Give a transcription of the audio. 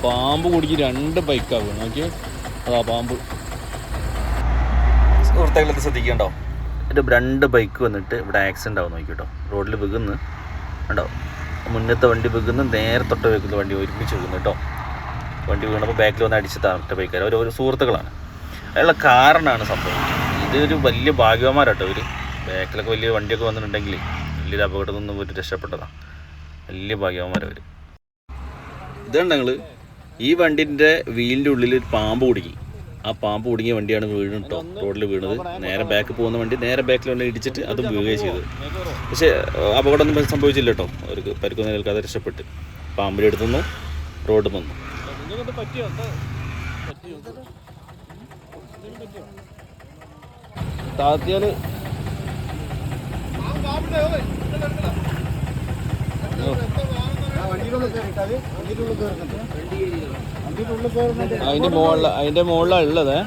പാമ്പ് കുടിക്ക് 2 ബൈക്കാവും നോക്കി. അതാ പാമ്പ്. സുഹൃത്തുക്കളൊക്കെ ശ്രദ്ധിക്കണ്ടോ, ഒരു 2 ബൈക്ക് വന്നിട്ട് ഇവിടെ ആക്സിഡൻ്റ് ആവും നോക്കിട്ടോ. റോഡിൽ വീകുന്നു ഉണ്ടോ, മുന്നത്തെ വണ്ടി വീകുന്നു, നേരെ തൊട്ട് വെക്കുന്ന വണ്ടി ഒരുമിച്ച് വീകുന്നു കേട്ടോ. വണ്ടി വീണപ്പോൾ ബാക്കിൽ വന്ന് അടിച്ച് താമറ്റ ബൈക്കാർ ഒരു സുഹൃത്തുക്കളാണ്. അതിനുള്ള കാരണമാണ് സംഭവം. ഇതൊരു വലിയ ഭാഗ്യവാന്മാരാട്ടോ ഇവർ. ബാക്കിലൊക്കെ വലിയ വണ്ടിയൊക്കെ വന്നിട്ടുണ്ടെങ്കിൽ വലിയൊരു അപകടത്തിൽ നിന്നും ഒരു രക്ഷപ്പെട്ടതാണ്. വലിയ ഭാഗ്യവാന്മാരവർ. ഇതാണ് ഞങ്ങൾ ഈ വണ്ടിൻ്റെ വീലിൻ്റെ ഉള്ളിൽ ഒരു പാമ്പ് കുടുങ്ങി. ആ പാമ്പ് കുടുങ്ങിയ വണ്ടിയാണ് വീണ് കേട്ടോ, റോഡിൽ വീണത്. നേരെ ബാക്ക് പോകുന്ന വണ്ടി നേരെ ബാക്കിൽ വണ്ടി ഇടിച്ചിട്ട് അതും വീഴുകയും ചെയ്തത്. പക്ഷേ അപകടമൊന്നും സംഭവിച്ചില്ല കേട്ടോ. അവർക്ക് പരിക്കൊന്നും നിൽക്കാതെ രക്ഷപ്പെട്ട് പാമ്പിൻ്റെ അടുത്തു നിന്നും റോഡിൽ നിന്നു. താത്തിയാൽ അതിന്റെ മുകളിലാണ് ഉള്ളത്.